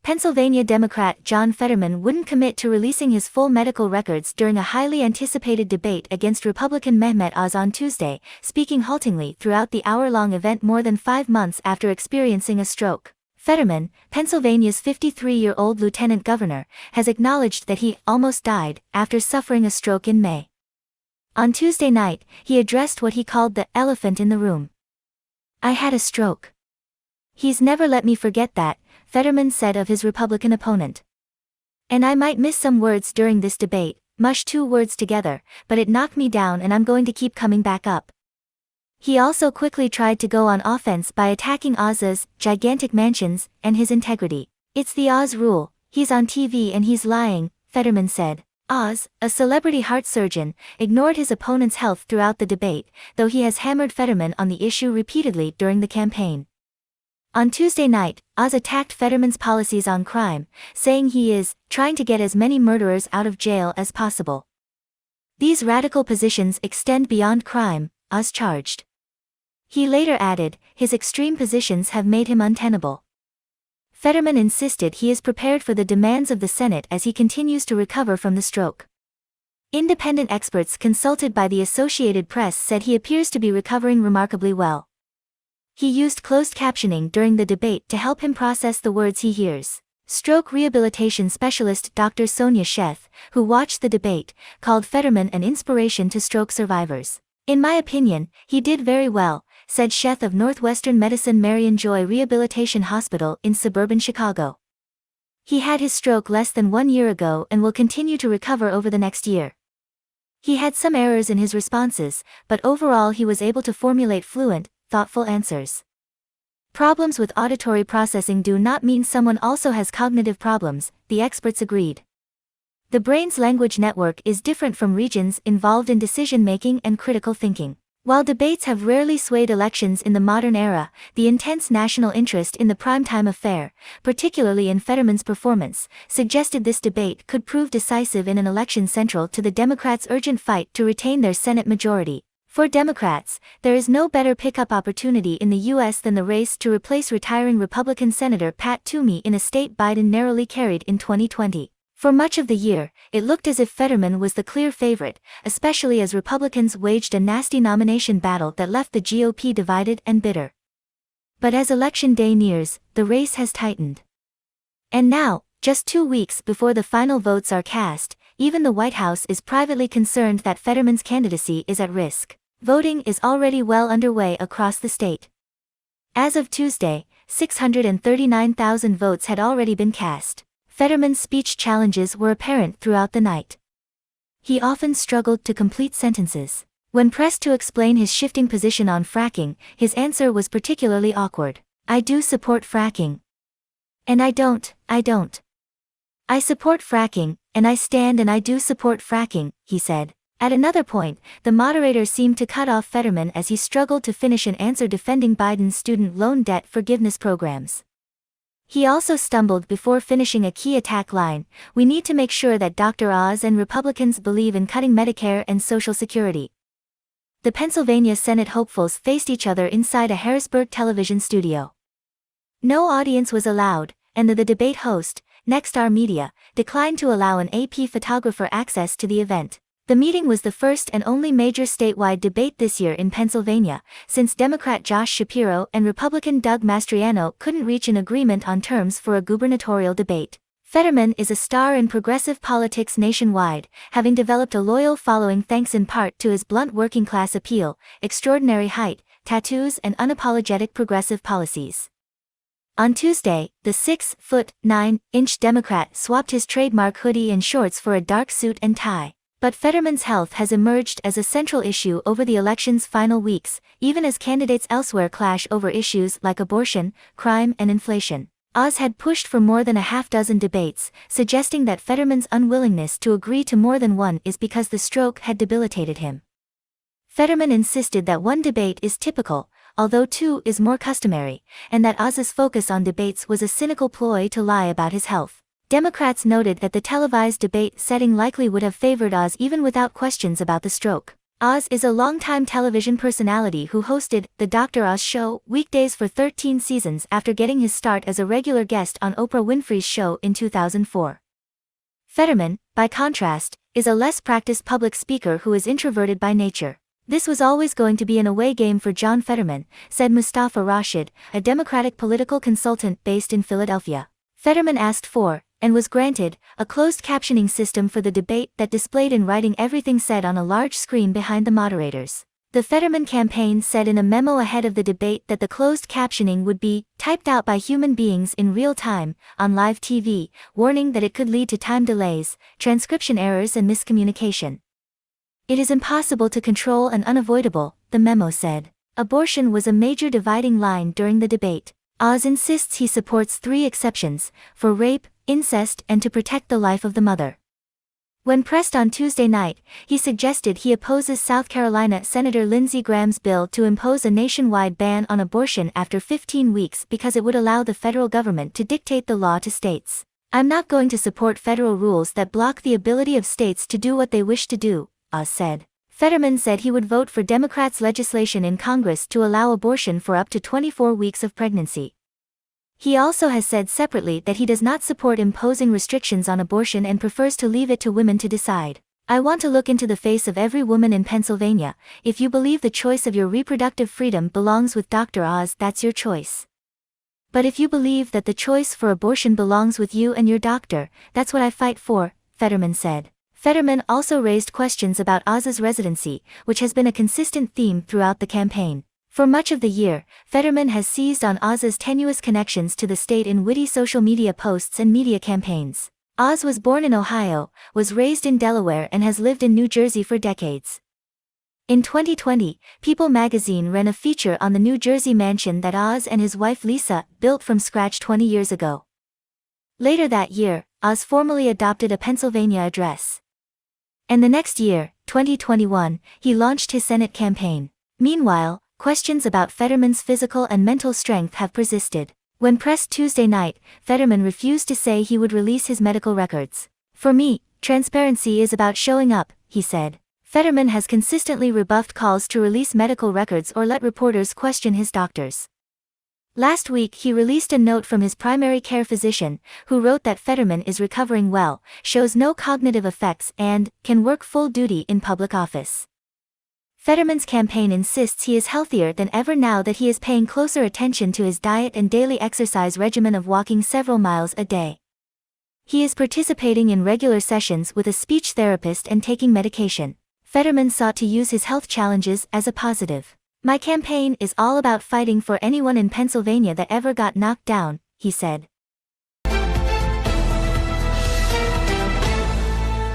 Pennsylvania Democrat John Fetterman wouldn't commit to releasing his full medical records during a highly anticipated debate against Republican Mehmet Oz on Tuesday, speaking haltingly throughout the hour-long event more than 5 months after experiencing a stroke. Fetterman, Pennsylvania's 53-year-old lieutenant governor, has acknowledged that he almost died after suffering a stroke in May. On Tuesday night, he addressed what he called the elephant in the room. "I had a stroke. He's never let me forget that," Fetterman said of his Republican opponent. "And I might miss some words during this debate, mush 2 words together, but it knocked me down and I'm going to keep coming back up." He also quickly tried to go on offense by attacking Oz's gigantic mansions and his integrity. "It's the Oz rule, he's on TV and he's lying," Fetterman said. Oz, a celebrity heart surgeon, ignored his opponent's health throughout the debate, though he has hammered Fetterman on the issue repeatedly during the campaign. On Tuesday night, Oz attacked Fetterman's policies on crime, saying he is trying to get as many murderers out of jail as possible. "These radical positions extend beyond crime," Oz charged. He later added, his extreme positions have made him untenable. Fetterman insisted he is prepared for the demands of the Senate as he continues to recover from the stroke. Independent experts consulted by the Associated Press said he appears to be recovering remarkably well. He used closed captioning during the debate to help him process the words he hears. Stroke rehabilitation specialist Dr. Sonia Sheth, who watched the debate, called Fetterman an inspiration to stroke survivors. "In my opinion, he did very well," said Sheth of Northwestern Medicine Marion Joy Rehabilitation Hospital in suburban Chicago. "He had his stroke less than 1 year ago and will continue to recover over the next year. He had some errors in his responses, but overall he was able to formulate fluent, thoughtful answers. Problems with auditory processing do not mean someone also has cognitive problems," the experts agreed. The brain's language network is different from regions involved in decision-making and critical thinking. While debates have rarely swayed elections in the modern era, the intense national interest in the primetime affair, particularly in Fetterman's performance, suggested this debate could prove decisive in an election central to the Democrats' urgent fight to retain their Senate majority. For Democrats, there is no better pickup opportunity in the U.S. than the race to replace retiring Republican Senator Pat Toomey in a state Biden narrowly carried in 2020. For much of the year, it looked as if Fetterman was the clear favorite, especially as Republicans waged a nasty nomination battle that left the GOP divided and bitter. But as Election Day nears, the race has tightened. And now, just 2 weeks before the final votes are cast, even the White House is privately concerned that Fetterman's candidacy is at risk. Voting is already well underway across the state. As of Tuesday, 639,000 votes had already been cast. Fetterman's speech challenges were apparent throughout the night. He often struggled to complete sentences. When pressed to explain his shifting position on fracking, his answer was particularly awkward. "I do support fracking. And I don't. I support fracking, and I stand and I do support fracking," he said. At another point, the moderator seemed to cut off Fetterman as he struggled to finish an answer defending Biden's student loan debt forgiveness programs. He also stumbled before finishing a key attack line, "We need to make sure that Dr. Oz and Republicans believe in cutting Medicare and Social Security." The Pennsylvania Senate hopefuls faced each other inside a Harrisburg television studio. No audience was allowed, and the debate host, Nexstar Media, declined to allow an AP photographer access to the event. The meeting was the first and only major statewide debate this year in Pennsylvania, since Democrat Josh Shapiro and Republican Doug Mastriano couldn't reach an agreement on terms for a gubernatorial debate. Fetterman is a star in progressive politics nationwide, having developed a loyal following thanks in part to his blunt working-class appeal, extraordinary height, tattoos and unapologetic progressive policies. On Tuesday, the 6'9" Democrat swapped his trademark hoodie and shorts for a dark suit and tie. But Fetterman's health has emerged as a central issue over the election's final weeks, even as candidates elsewhere clash over issues like abortion, crime and inflation. Oz had pushed for more than a half-dozen debates, suggesting that Fetterman's unwillingness to agree to more than one is because the stroke had debilitated him. Fetterman insisted that 1 debate is typical, although 2 is more customary, and that Oz's focus on debates was a cynical ploy to lie about his health. Democrats noted that the televised debate setting likely would have favored Oz even without questions about the stroke. Oz is a longtime television personality who hosted The Dr. Oz Show weekdays for 13 seasons after getting his start as a regular guest on Oprah Winfrey's show in 2004. Fetterman, by contrast, is a less practiced public speaker who is introverted by nature. This was always going to be an away game for John Fetterman, said Mustafa Rashid, a Democratic political consultant based in Philadelphia. Fetterman asked for, and was granted, a closed captioning system for the debate that displayed in writing everything said on a large screen behind the moderators. The Fetterman campaign said in a memo ahead of the debate that the closed captioning would be typed out by human beings in real time, on live TV, warning that it could lead to time delays, transcription errors and miscommunication. It is impossible to control and unavoidable, the memo said. Abortion was a major dividing line during the debate. Oz insists he supports 3 exceptions, for rape, incest and to protect the life of the mother. When pressed on Tuesday night, he suggested he opposes South Carolina Senator Lindsey Graham's bill to impose a nationwide ban on abortion after 15 weeks because it would allow the federal government to dictate the law to states. "I'm not going to support federal rules that block the ability of states to do what they wish to do," Oz said. Fetterman said he would vote for Democrats' legislation in Congress to allow abortion for up to 24 weeks of pregnancy. He also has said separately that he does not support imposing restrictions on abortion and prefers to leave it to women to decide. "I want to look into the face of every woman in Pennsylvania. If you believe the choice of your reproductive freedom belongs with Dr. Oz, that's your choice. But if you believe that the choice for abortion belongs with you and your doctor, that's what I fight for," Fetterman said. Fetterman also raised questions about Oz's residency, which has been a consistent theme throughout the campaign. For much of the year, Fetterman has seized on Oz's tenuous connections to the state in witty social media posts and media campaigns. Oz was born in Ohio, was raised in Delaware and has lived in New Jersey for decades. In 2020, People magazine ran a feature on the New Jersey mansion that Oz and his wife Lisa built from scratch 20 years ago. Later that year, Oz formally adopted a Pennsylvania address. And the next year, 2021, he launched his Senate campaign. Meanwhile, questions about Fetterman's physical and mental strength have persisted. When pressed Tuesday night, Fetterman refused to say he would release his medical records. "For me, transparency is about showing up," he said. Fetterman has consistently rebuffed calls to release medical records or let reporters question his doctors. Last week he released a note from his primary care physician, who wrote that Fetterman is recovering well, shows no cognitive effects and can work full duty in public office. Fetterman's campaign insists he is healthier than ever now that he is paying closer attention to his diet and daily exercise regimen of walking several miles a day. He is participating in regular sessions with a speech therapist and taking medication. Fetterman sought to use his health challenges as a positive. "My campaign is all about fighting for anyone in Pennsylvania that ever got knocked down," he said.